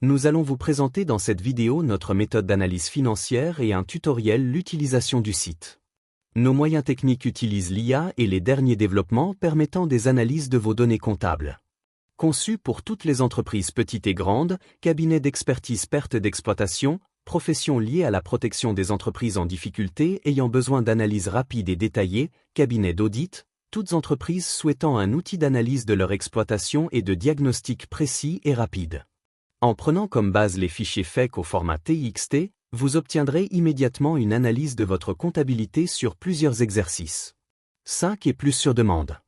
Nous allons vous présenter dans cette vidéo notre méthode d'analyse financière et un tutoriel l'utilisation du site. Nos moyens techniques utilisent l'IA et les derniers développements permettant des analyses de vos données comptables. Conçu pour toutes les entreprises petites et grandes, cabinet d'expertise perte d'exploitation, profession liée à la protection des entreprises en difficulté ayant besoin d'analyses rapides et détaillées, cabinet d'audit, toutes entreprises souhaitant un outil d'analyse de leur exploitation et de diagnostic précis et rapide. En prenant comme base les fichiers FEC au format TXT, vous obtiendrez immédiatement une analyse de votre comptabilité sur plusieurs exercices. 5 et plus sur demande.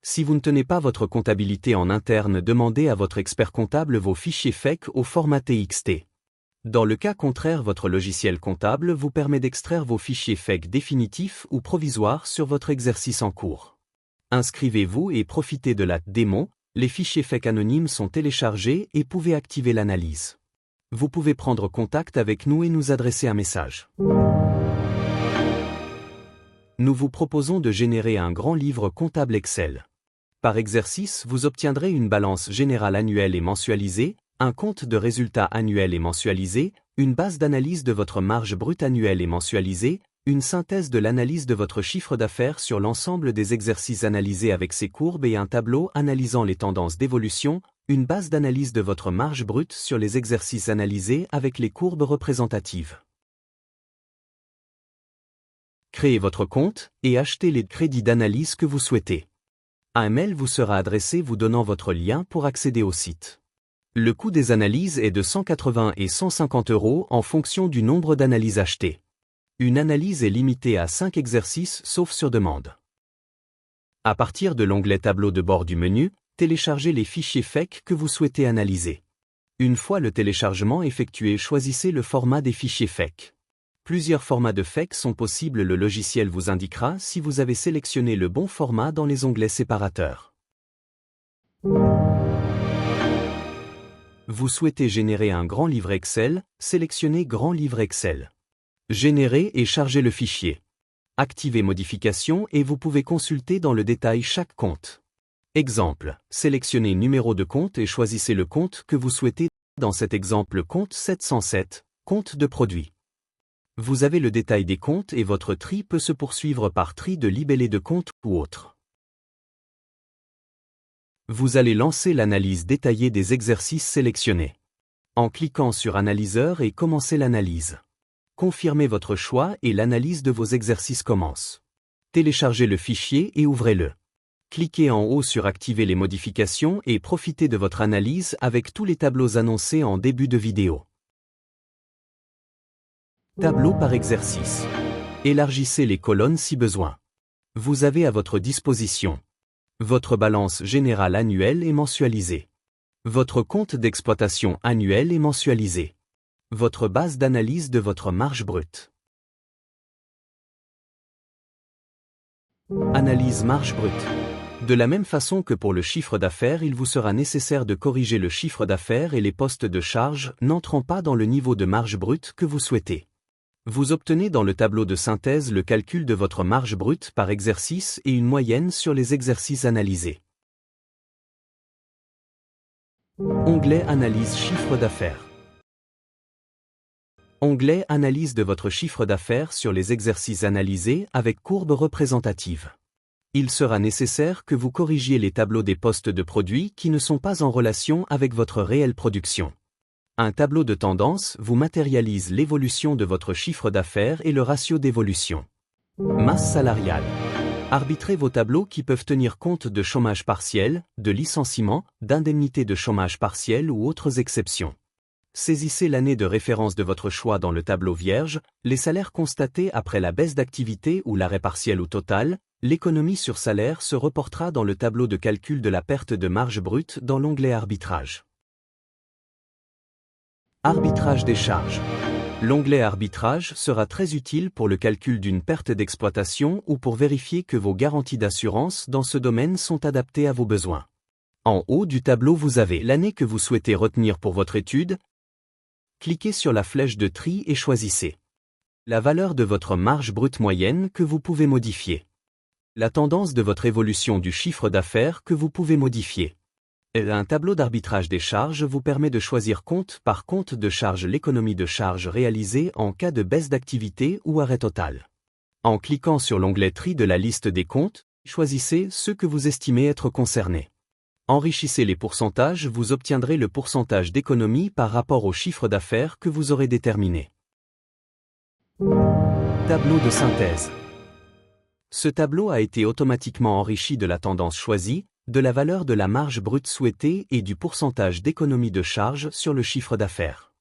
Si vous ne tenez pas votre comptabilité en interne, demandez à votre expert comptable vos fichiers FEC au format TXT. Dans le cas contraire, votre logiciel comptable vous permet d'extraire vos fichiers FEC définitifs ou provisoires sur votre exercice en cours. Inscrivez-vous et profitez de la démo. Les fichiers FEC anonymes sont téléchargés et pouvez activer l'analyse. Vous pouvez prendre contact avec nous et nous adresser un message. Nous vous proposons de générer un grand livre comptable Excel. Par exercice, vous obtiendrez une balance générale annuelle et mensualisée, un compte de résultats annuel et mensualisé, une base d'analyse de votre marge brute annuelle et mensualisée, une synthèse de l'analyse de votre chiffre d'affaires sur l'ensemble des exercices analysés avec ces courbes et un tableau analysant les tendances d'évolution, une base d'analyse de votre marge brute sur les exercices analysés avec les courbes représentatives. Créez votre compte et achetez les crédits d'analyse que vous souhaitez. Un mail vous sera adressé vous donnant votre lien pour accéder au site. Le coût des analyses est de 180 et 150 € en fonction du nombre d'analyses achetées. Une analyse est limitée à 5 exercices sauf sur demande. À partir de l'onglet Tableau de bord du menu, téléchargez les fichiers FEC que vous souhaitez analyser. Une fois le téléchargement effectué, choisissez le format des fichiers FEC. Plusieurs formats de FEC sont possibles, le logiciel vous indiquera si vous avez sélectionné le bon format dans les onglets séparateurs. Vous souhaitez générer un grand livre Excel, sélectionnez Grand livre Excel. Générez et chargez le fichier. Activez modifications et vous pouvez consulter dans le détail chaque compte. Exemple, sélectionnez numéro de compte et choisissez le compte que vous souhaitez. Dans cet exemple, compte 707, compte de produit. Vous avez le détail des comptes et votre tri peut se poursuivre par tri de libellé de compte ou autre. Vous allez lancer l'analyse détaillée des exercices sélectionnés. En cliquant sur Analyseur et commencez l'analyse. Confirmez votre choix et l'analyse de vos exercices commence. Téléchargez le fichier et ouvrez-le. Cliquez en haut sur Activer les modifications et profitez de votre analyse avec tous les tableaux annoncés en début de vidéo. Tableau par exercice. Élargissez les colonnes si besoin. Vous avez à votre disposition votre balance générale annuelle et mensualisée. Votre compte d'exploitation annuel et mensualisé. Votre base d'analyse de votre marge brute. Analyse marge brute. De la même façon que pour le chiffre d'affaires, il vous sera nécessaire de corriger le chiffre d'affaires et les postes de charge n'entrant pas dans le niveau de marge brute que vous souhaitez. Vous obtenez dans le tableau de synthèse le calcul de votre marge brute par exercice et une moyenne sur les exercices analysés. Onglet Analyse chiffre d'affaires. Onglet Analyse de votre chiffre d'affaires sur les exercices analysés avec courbe représentative. Il sera nécessaire que vous corrigiez les tableaux des postes de produits qui ne sont pas en relation avec votre réelle production. Un tableau de tendance vous matérialise l'évolution de votre chiffre d'affaires et le ratio d'évolution. Masse salariale. Arbitrez vos tableaux qui peuvent tenir compte de chômage partiel, de licenciement, d'indemnités de chômage partiel ou autres exceptions. Saisissez l'année de référence de votre choix dans le tableau vierge, les salaires constatés après la baisse d'activité ou l'arrêt partiel ou total, l'économie sur salaire se reportera dans le tableau de calcul de la perte de marge brute dans l'onglet Arbitrage. Arbitrage des charges. L'onglet Arbitrage sera très utile pour le calcul d'une perte d'exploitation ou pour vérifier que vos garanties d'assurance dans ce domaine sont adaptées à vos besoins. En haut du tableau, vous avez l'année que vous souhaitez retenir pour votre étude. Cliquez sur la flèche de tri et choisissez la valeur de votre marge brute moyenne que vous pouvez modifier. La tendance de votre évolution du chiffre d'affaires que vous pouvez modifier. Un tableau d'arbitrage des charges vous permet de choisir compte par compte de charge l'économie de charges réalisée en cas de baisse d'activité ou arrêt total. En cliquant sur l'onglet Tri de la liste des comptes, choisissez ceux que vous estimez être concernés. Enrichissez les pourcentages, vous obtiendrez le pourcentage d'économie par rapport au chiffre d'affaires que vous aurez déterminé. Tableau de synthèse. Ce tableau a été automatiquement enrichi de la tendance choisie, de la valeur de la marge brute souhaitée et du pourcentage d'économie de charge sur le chiffre d'affaires.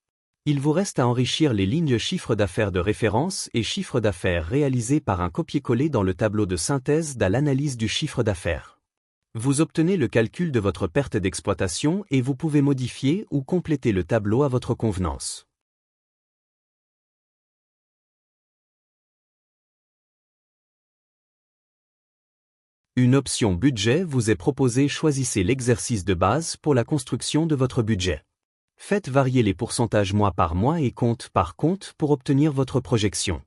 Il vous reste à enrichir les lignes chiffre d'affaires de référence et chiffre d'affaires réalisé par un copier-coller dans le tableau de synthèse de l'analyse du chiffre d'affaires. Vous obtenez le calcul de votre perte d'exploitation et vous pouvez modifier ou compléter le tableau à votre convenance. Une option budget vous est proposée. Choisissez l'exercice de base pour la construction de votre budget. Faites varier les pourcentages mois par mois et compte par compte pour obtenir votre projection.